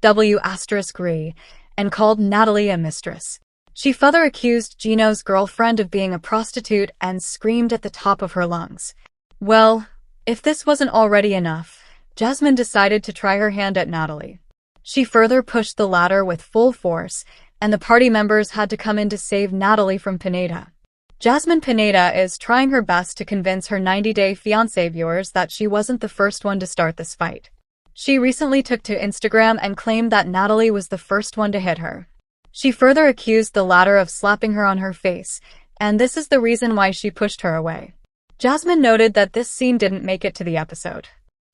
W*re, and called Natalie a mistress. She further accused Gino's girlfriend of being a prostitute and screamed at the top of her lungs. Well, if this wasn't already enough, Jasmine decided to try her hand at Natalie. She further pushed the latter with full force, and the party members had to come in to save Natalie from Pineda. Jasmine Pineda is trying her best to convince her 90-day Fiancé viewers that she wasn't the first one to start this fight. She recently took to Instagram and claimed that Natalie was the first one to hit her. She further accused the latter of slapping her on her face, and this is the reason why she pushed her away. Jasmine noted that this scene didn't make it to the episode.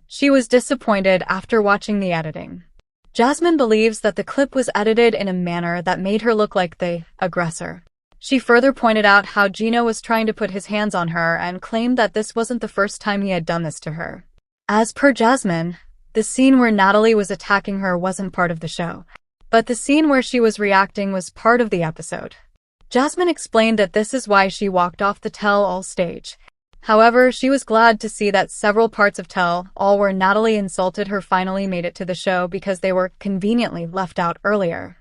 She was disappointed after watching the editing. Jasmine believes that the clip was edited in a manner that made her look like the aggressor. She further pointed out how Gino was trying to put his hands on her and claimed that this wasn't the first time he had done this to her. As per Jasmine, the scene where Natalie was attacking her wasn't part of the show, but the scene where she was reacting was part of the episode. Jasmine explained that this is why she walked off the tell-all stage. However, she was glad to see that several parts of tell-all where Natalie insulted her finally made it to the show because they were conveniently left out earlier.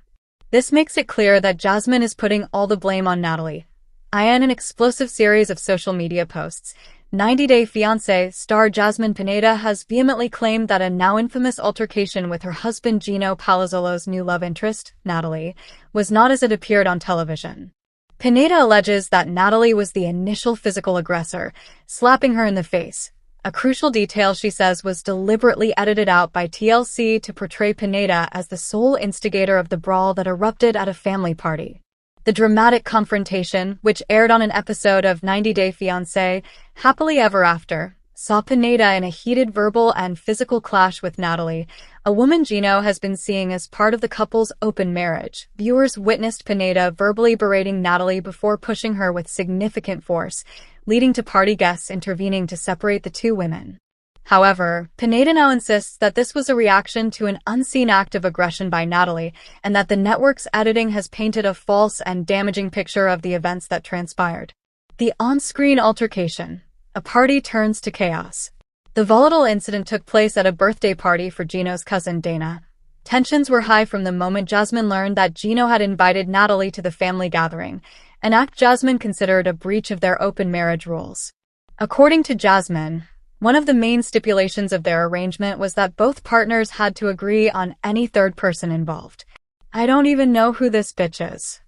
This makes it clear that Jasmine is putting all the blame on Natalie. In an explosive series of social media posts, 90-Day Fiancé star Jasmine Pineda has vehemently claimed that a now infamous altercation with her husband Gino Palazzolo's new love interest, Natalie, was not as it appeared on television. Pineda alleges that Natalie was the initial physical aggressor, slapping her in the face. A crucial detail she says was deliberately edited out by TLC to portray Pineda as the sole instigator of the brawl that erupted at a family party. The dramatic confrontation, which aired on an episode of 90-Day Fiancé, Happily Ever After, saw Pineda in a heated verbal and physical clash with Natalie, a woman Gino has been seeing as part of the couple's open marriage. Viewers witnessed Pineda verbally berating Natalie before pushing her with significant force, leading to party guests intervening to separate the two women. However, Pineda now insists that this was a reaction to an unseen act of aggression by Natalie, and that the network's editing has painted a false and damaging picture of the events that transpired. The on-screen altercation. A party turns to chaos. The volatile incident took place at a birthday party for Gino's cousin Dana. Tensions were high from the moment Jasmine learned that Gino had invited Natalie to the family gathering, an act Jasmine considered a breach of their open marriage rules. According to Jasmine, one of the main stipulations of their arrangement was that both partners had to agree on any third person involved. I don't even know who this bitch is.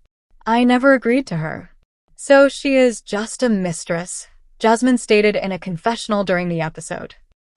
I never agreed to her. So she is just a mistress, Jasmine stated in a confessional during the episode.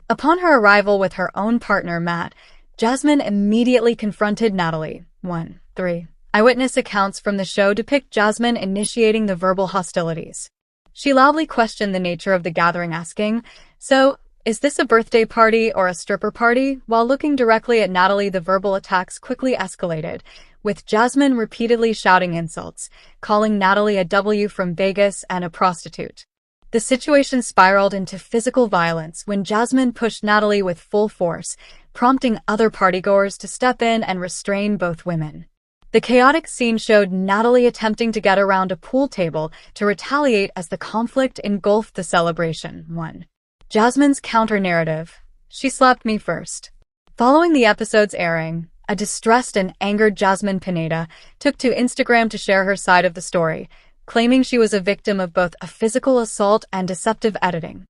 Upon her arrival with her own partner, Matt, Jasmine immediately confronted Natalie. 1-3. Eyewitness accounts from the show depict Jasmine initiating the verbal hostilities. She loudly questioned the nature of the gathering, asking, "So, is this a birthday party or a stripper party?" While looking directly at Natalie, the verbal attacks quickly escalated, with Jasmine repeatedly shouting insults, calling Natalie a W from Vegas and a prostitute. The situation spiraled into physical violence when Jasmine pushed Natalie with full force, prompting other partygoers to step in and restrain both women. The chaotic scene showed Natalie attempting to get around a pool table to retaliate as the conflict engulfed the celebration. 1. Jasmine's counter-narrative. She slapped me first. Following the episode's airing, a distressed and angered Jasmine Pineda took to Instagram to share her side of the story, claiming she was a victim of both a physical assault and deceptive editing.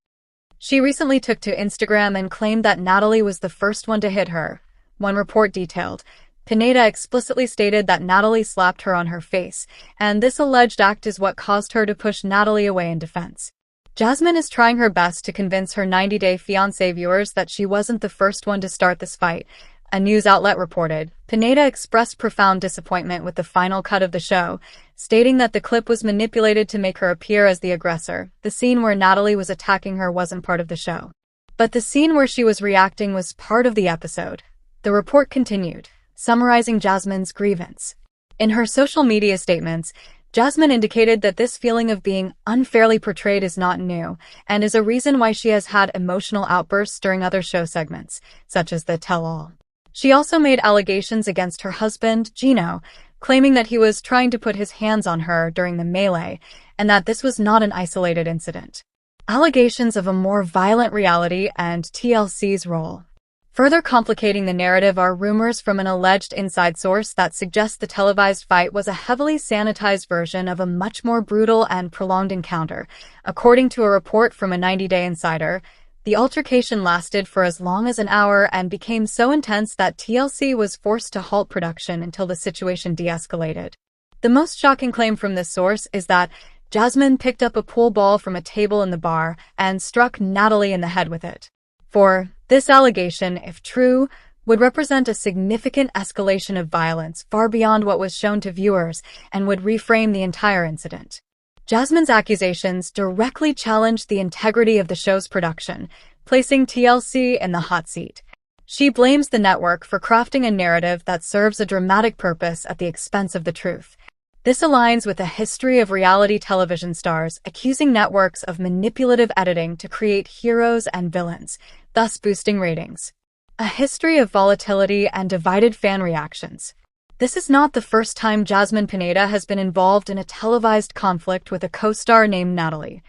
She recently took to Instagram and claimed that Natalie was the first one to hit her. One report detailed, Pineda explicitly stated that Natalie slapped her on her face, and this alleged act is what caused her to push Natalie away in defense. Jasmine is trying her best to convince her 90-day Fiancé viewers that she wasn't the first one to start this fight. A news outlet reported, Pineda expressed profound disappointment with the final cut of the show, stating that the clip was manipulated to make her appear as the aggressor. The scene where Natalie was attacking her wasn't part of the show. But the scene where she was reacting was part of the episode. The report continued, summarizing Jasmine's grievance. In her social media statements, Jasmine indicated that this feeling of being unfairly portrayed is not new, and is a reason why she has had emotional outbursts during other show segments, such as the Tell-All. She also made allegations against her husband, Gino, claiming that he was trying to put his hands on her during the melee, and that this was not an isolated incident. Allegations of a more violent reality and TLC's role. Further complicating the narrative are rumors from an alleged inside source that suggest the televised fight was a heavily sanitized version of a much more brutal and prolonged encounter. According to a report from a 90-day insider, the altercation lasted for as long as an hour and became so intense that TLC was forced to halt production until the situation de-escalated. The most shocking claim from this source is that Jasmine picked up a pool ball from a table in the bar and struck Natalie in the head with it. For this allegation, if true, would represent a significant escalation of violence far beyond what was shown to viewers and would reframe the entire incident. Jasmine's accusations directly challenged the integrity of the show's production, placing TLC in the hot seat. She blames the network for crafting a narrative that serves a dramatic purpose at the expense of the truth. This aligns with a history of reality television stars accusing networks of manipulative editing to create heroes and villains, thus boosting ratings. A history of volatility and divided fan reactions. This is not the first time Jasmine Pineda has been involved in a televised conflict with a co-star named Natalie.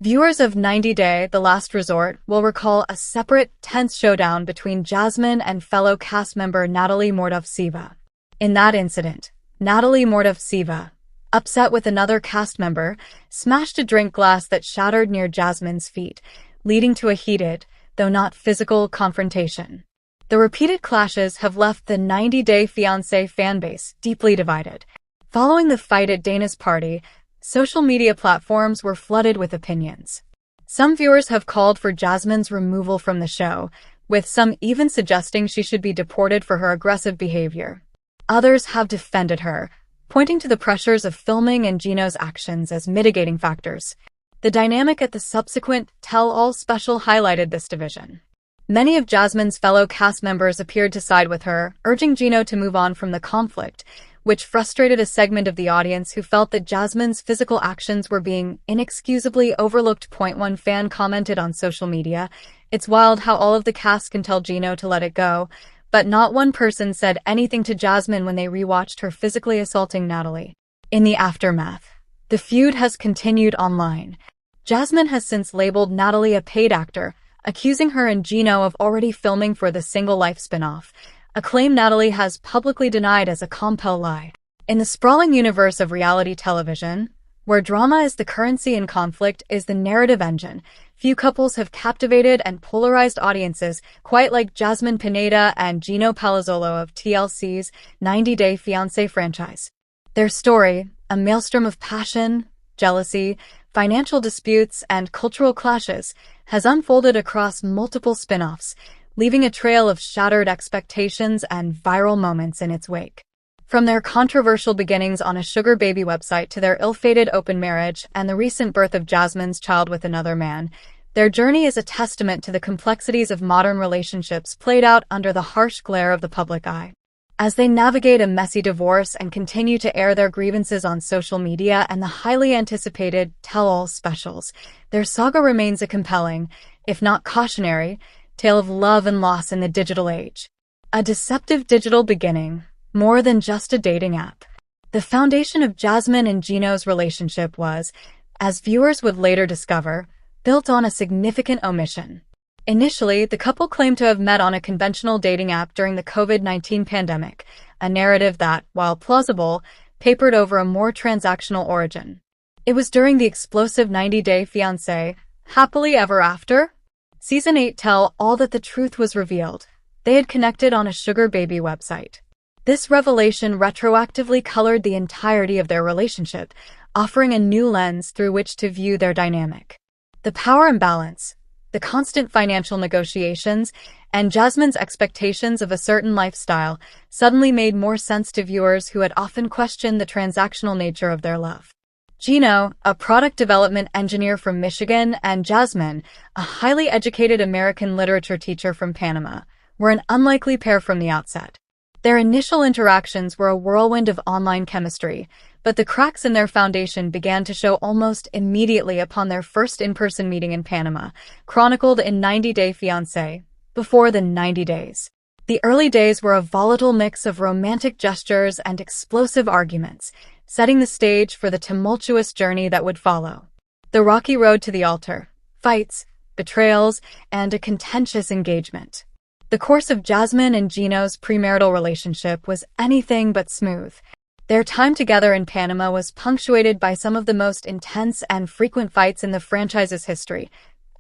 Viewers of 90 Day, The Last Resort will recall a separate, tense showdown between Jasmine and fellow cast member Natalie Mordovtseva. In that incident, Natalie Mordovtseva, upset with another cast member, smashed a drink glass that shattered near Jasmine's feet, leading to a heated, though not physical, confrontation. The repeated clashes have left the 90-Day Fiancé fanbase deeply divided. Following the fight at Dana's party, social media platforms were flooded with opinions. Some viewers have called for Jasmine's removal from the show, with some even suggesting she should be deported for her aggressive behavior. Others have defended her, pointing to the pressures of filming and Gino's actions as mitigating factors. The dynamic at the subsequent Tell-All special highlighted this division. Many of Jasmine's fellow cast members appeared to side with her, urging Gino to move on from the conflict, which frustrated a segment of the audience who felt that Jasmine's physical actions were being inexcusably overlooked. One fan commented on social media, "It's wild how all of the cast can tell Gino to let it go," but not one person said anything to Jasmine when they rewatched her physically assaulting Natalie. In the aftermath, the feud has continued online. Jasmine has since labeled Natalie a paid actor, accusing her and Gino of already filming for the Single Life spin-off, a claim Natalie has publicly denied as a compel lie. In the sprawling universe of reality television, where drama is the currency and conflict is the narrative engine, few couples have captivated and polarized audiences quite like Jasmine Pineda and Gino Palazzolo of TLC's 90 Day Fiancé franchise. Their story, a maelstrom of passion, jealousy, financial disputes, and cultural clashes, has unfolded across multiple spin-offs, leaving a trail of shattered expectations and viral moments in its wake. From their controversial beginnings on a sugar baby website to their ill-fated open marriage and the recent birth of Jasmine's child with another man, their journey is a testament to the complexities of modern relationships played out under the harsh glare of the public eye. As they navigate a messy divorce and continue to air their grievances on social media and the highly anticipated Tell-All specials, their saga remains a compelling, if not cautionary, tale of love and loss in the digital age. A deceptive digital beginning, more than just a dating app. The foundation of Jasmine and Gino's relationship was, as viewers would later discover, built on a significant omission. Initially, the couple claimed to have met on a conventional dating app during the COVID-19 pandemic, a narrative that, while plausible, papered over a more transactional origin. It was during the explosive 90-day Fiancé, Happily Ever After? Season 8 tell all that the truth was revealed. They had connected on a sugar baby website. This revelation retroactively colored the entirety of their relationship, offering a new lens through which to view their dynamic. The power imbalance, the constant financial negotiations, and Jasmine's expectations of a certain lifestyle suddenly made more sense to viewers who had often questioned the transactional nature of their love. Gino, a product development engineer from Michigan, and Jasmine, a highly educated American literature teacher from Panama, were an unlikely pair from the outset. Their initial interactions were a whirlwind of online chemistry, but the cracks in their foundation began to show almost immediately upon their first in-person meeting in Panama, chronicled in 90 Day Fiancé, before the 90 days. The early days were a volatile mix of romantic gestures and explosive arguments, setting the stage for the tumultuous journey that would follow. The rocky road to the altar, fights, betrayals, and a contentious engagement. The course of Jasmine and Gino's premarital relationship was anything but smooth. Their time together in Panama was punctuated by some of the most intense and frequent fights in the franchise's history.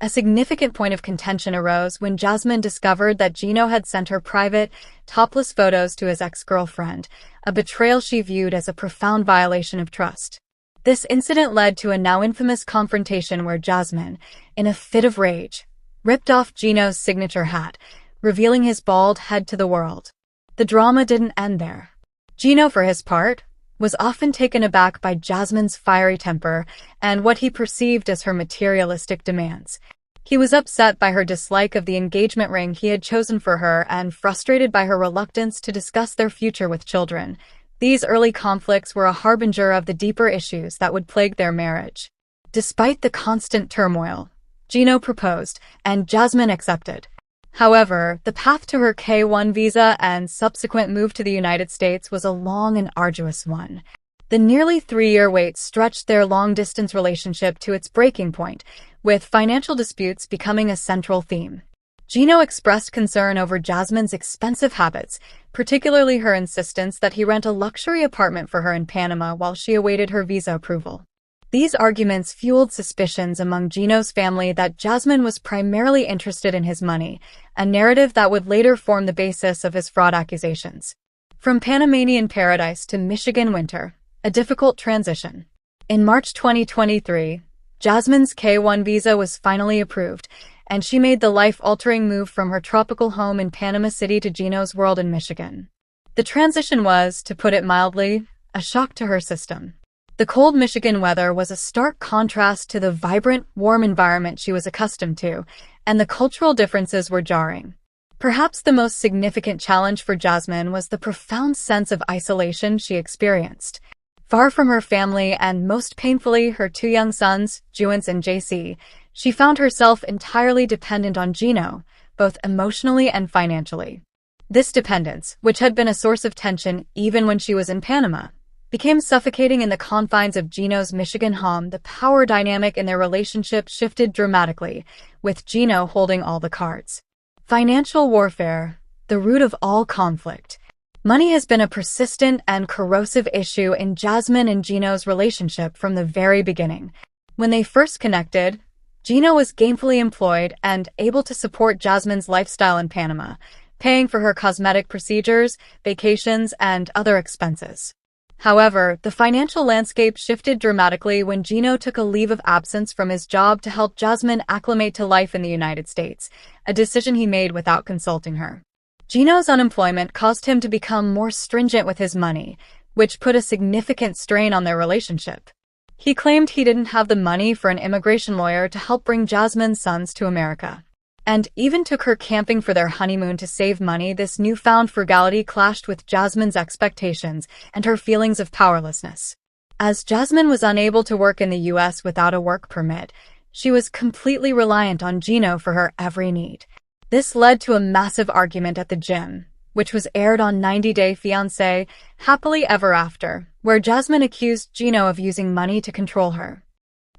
A significant point of contention arose when Jasmine discovered that Gino had sent her private, topless photos to his ex-girlfriend, a betrayal she viewed as a profound violation of trust. This incident led to a now infamous confrontation where Jasmine, in a fit of rage, ripped off Gino's signature hat, revealing his bald head to the world. The drama didn't end there. Gino, for his part, was often taken aback by Jasmine's fiery temper and what he perceived as her materialistic demands. He was upset by her dislike of the engagement ring he had chosen for her and frustrated by her reluctance to discuss their future with children. These early conflicts were a harbinger of the deeper issues that would plague their marriage. Despite the constant turmoil, Gino proposed, and Jasmine accepted. However, the path to her K-1 visa and subsequent move to the United States was a long and arduous one. The nearly 3-year wait stretched their long-distance relationship to its breaking point, with financial disputes becoming a central theme. Gino expressed concern over Jasmine's expensive habits, particularly her insistence that he rent a luxury apartment for her in Panama while she awaited her visa approval. These arguments fueled suspicions among Gino's family that Jasmine was primarily interested in his money, a narrative that would later form the basis of his fraud accusations. From Panamanian paradise to Michigan winter, a difficult transition. In March 2023, Jasmine's K-1 visa was finally approved, and she made the life-altering move from her tropical home in Panama City to Gino's world in Michigan. The transition was, to put it mildly, a shock to her system. The cold Michigan weather was a stark contrast to the vibrant, warm environment she was accustomed to, and the cultural differences were jarring. Perhaps the most significant challenge for Jasmine was the profound sense of isolation she experienced. Far from her family and, most painfully, her 2 young sons, Juance and JC, she found herself entirely dependent on Gino, both emotionally and financially. This dependence, which had been a source of tension even when she was in Panama, became suffocating in the confines of Gino's Michigan home. The power dynamic in their relationship shifted dramatically, with Gino holding all the cards. Financial warfare, the root of all conflict. Money has been a persistent and corrosive issue in Jasmine and Gino's relationship from the very beginning. When they first connected, Gino was gainfully employed and able to support Jasmine's lifestyle in Panama, paying for her cosmetic procedures, vacations, and other expenses. However, the financial landscape shifted dramatically when Gino took a leave of absence from his job to help Jasmine acclimate to life in the United States, a decision he made without consulting her. Gino's unemployment caused him to become more stringent with his money, which put a significant strain on their relationship. He claimed he didn't have the money for an immigration lawyer to help bring Jasmine's sons to America, and even took her camping for their honeymoon to save money. This newfound frugality clashed with Jasmine's expectations and her feelings of powerlessness. As Jasmine was unable to work in the U.S. without a work permit, she was completely reliant on Gino for her every need. This led to a massive argument at the gym, which was aired on 90 Day Fiancé, Happily Ever After, where Jasmine accused Gino of using money to control her.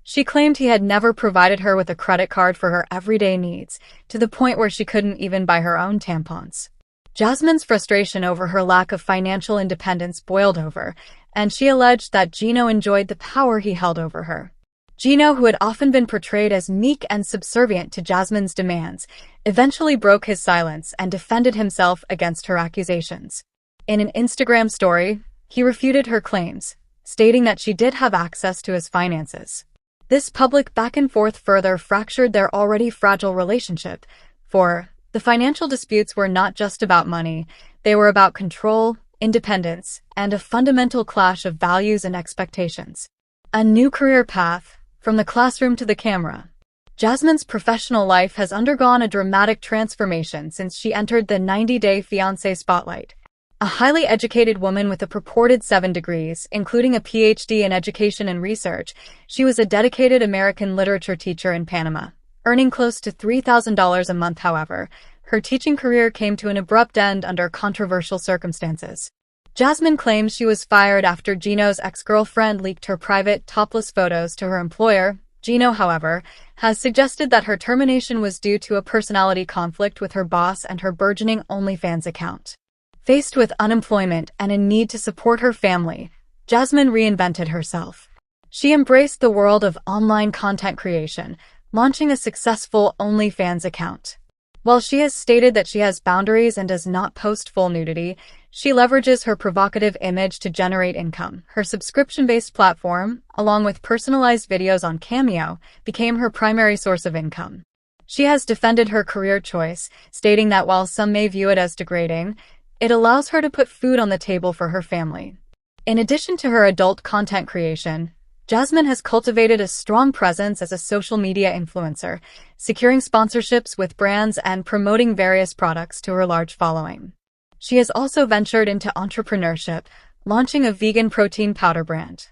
She claimed he had never provided her with a credit card for her everyday needs, to the point where she couldn't even buy her own tampons. Jasmine's frustration over her lack of financial independence boiled over, and she alleged that Gino enjoyed the power he held over her. Gino, who had often been portrayed as meek and subservient to Jasmine's demands, eventually broke his silence and defended himself against her accusations. In an Instagram story, he refuted her claims, stating that she did have access to his finances. This public back-and-forth further fractured their already fragile relationship, for the financial disputes were not just about money, they were about control, independence, and a fundamental clash of values and expectations. A new career path, from the classroom to the camera. Jasmine's professional life has undergone a dramatic transformation since she entered the 90-day Fiancé spotlight. A highly educated woman with a purported 7 degrees, including a PhD in education and research, she was a dedicated American literature teacher in Panama. Earning close to $3,000 a month, however, her teaching career came to an abrupt end under controversial circumstances. Jasmine claims she was fired after Gino's ex-girlfriend leaked her private, topless photos to her employer. Gino, however, has suggested that her termination was due to a personality conflict with her boss and her burgeoning OnlyFans account. Faced with unemployment and a need to support her family, Jasmine reinvented herself. She embraced the world of online content creation, launching a successful OnlyFans account. While she has stated that she has boundaries and does not post full nudity, she leverages her provocative image to generate income. Her subscription-based platform, along with personalized videos on Cameo, became her primary source of income. She has defended her career choice, stating that while some may view it as degrading, it allows her to put food on the table for her family. In addition to her adult content creation, Jasmine has cultivated a strong presence as a social media influencer, securing sponsorships with brands and promoting various products to her large following. She has also ventured into entrepreneurship, launching a vegan protein powder brand.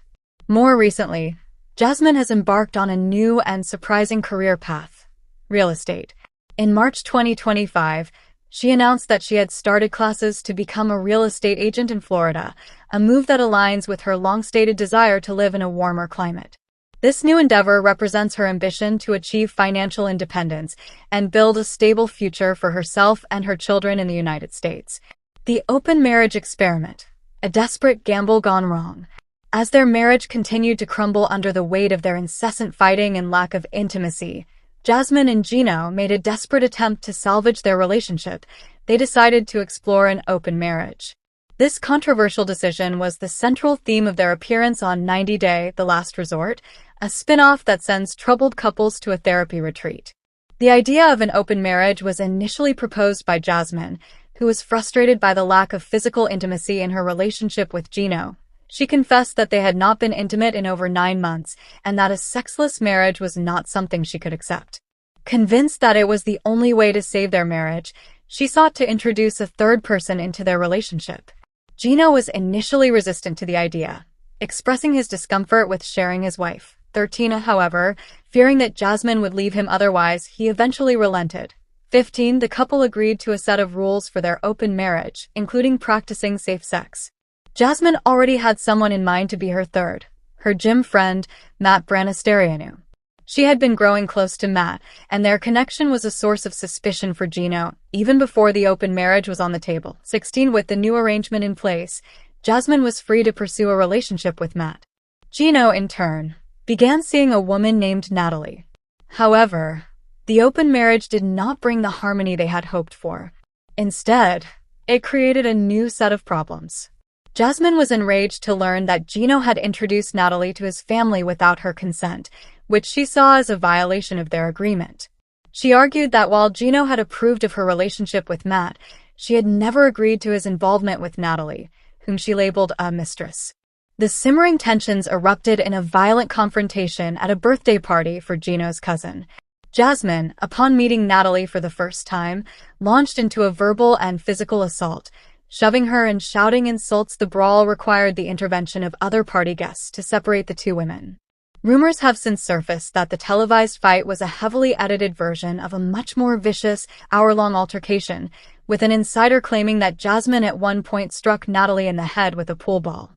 More recently, Jasmine has embarked on a new and surprising career path: real estate. In March 2025, she announced that she had started classes to become a real estate agent in Florida, a move that aligns with her long-stated desire to live in a warmer climate. This new endeavor represents her ambition to achieve financial independence and build a stable future for herself and her children in the United States. The open marriage experiment, a desperate gamble gone wrong. As their marriage continued to crumble under the weight of their incessant fighting and lack of intimacy, Jasmine and Gino made a desperate attempt to salvage their relationship. They decided to explore an open marriage. This controversial decision was the central theme of their appearance on 90 Day, The Last Resort, a spin-off that sends troubled couples to a therapy retreat. The idea of an open marriage was initially proposed by Jasmine, who was frustrated by the lack of physical intimacy in her relationship with Gino. She confessed that they had not been intimate in over 9 months, and that a sexless marriage was not something she could accept. Convinced that it was the only way to save their marriage, she sought to introduce a third person into their relationship. Gino was initially resistant to the idea, expressing his discomfort with sharing his wife. 13, however, fearing that Jasmine would leave him otherwise, he eventually relented. 15, the couple agreed to a set of rules for their open marriage, including practicing safe sex. Jasmine already had someone in mind to be her third, her gym friend, Matt Branisterianu. She had been growing close to Matt, and their connection was a source of suspicion for Gino, even before the open marriage was on the table. 16, with the new arrangement in place, Jasmine was free to pursue a relationship with Matt. Gino, in turn, began seeing a woman named Natalie. However, the open marriage did not bring the harmony they had hoped for. Instead, it created a new set of problems. Jasmine was enraged to learn that Gino had introduced Natalie to his family without her consent, which she saw as a violation of their agreement. She argued that while Gino had approved of her relationship with Matt, she had never agreed to his involvement with Natalie, whom she labeled a mistress. The simmering tensions erupted in a violent confrontation at a birthday party for Gino's cousin. Jasmine, upon meeting Natalie for the first time, launched into a verbal and physical assault, shoving her and shouting insults. The brawl required the intervention of other party guests to separate the two women. Rumors have since surfaced that the televised fight was a heavily edited version of a much more vicious, hour-long altercation, with an insider claiming that Jasmine at one point struck Natalie in the head with a pool ball.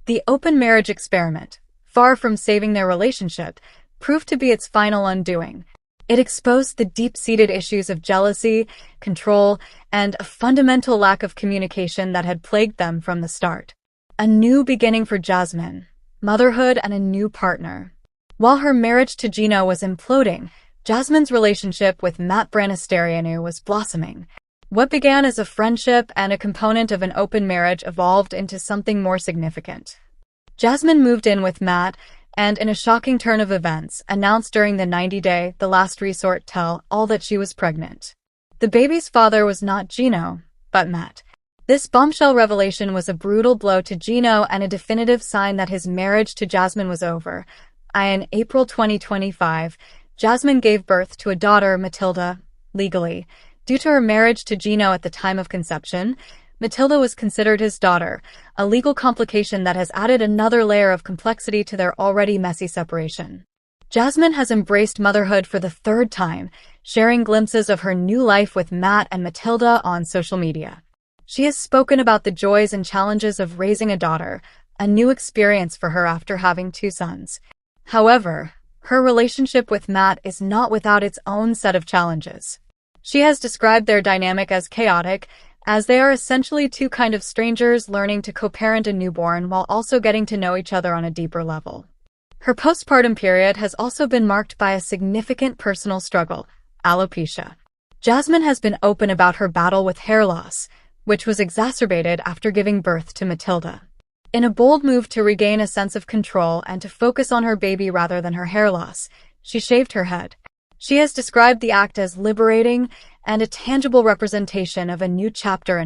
The open marriage experiment, far from saving their relationship, proved to be its final undoing. It exposed the deep-seated issues of jealousy, control, and a fundamental lack of communication that had plagued them from the start. A new beginning for Jasmine, motherhood, and a new partner. While her marriage to Gino was imploding, Jasmine's relationship with Matt Branasterianu was blossoming. What began as a friendship and a component of an open marriage evolved into something more significant. Jasmine moved in with Matt and, in a shocking turn of events, announced during the 90-day, the last resort tell-all that she was pregnant. The baby's father was not Gino, but Matt. This bombshell revelation was a brutal blow to Gino and a definitive sign that his marriage to Jasmine was over. In April 2025, Jasmine gave birth to a daughter, Matilda, legally. Due to her marriage to Gino at the time of conception, Matilda was considered his daughter, a legal complication that has added another layer of complexity to their already messy separation. Jasmine has embraced motherhood for the third time, sharing glimpses of her new life with Matt and Matilda on social media. She has spoken about the joys and challenges of raising a daughter, a new experience for her after having 2 sons. However, her relationship with Matt is not without its own set of challenges. She has described their dynamic as chaotic, as they are essentially 2 kind of strangers learning to co-parent a newborn while also getting to know each other on a deeper level. Her postpartum period has also been marked by a significant personal struggle, alopecia. Jasmine has been open about her battle with hair loss, which was exacerbated after giving birth to Matilda. In a bold move to regain a sense of control and to focus on her baby rather than her hair loss, she shaved her head. She has described the act as liberating and a tangible representation of a new chapter in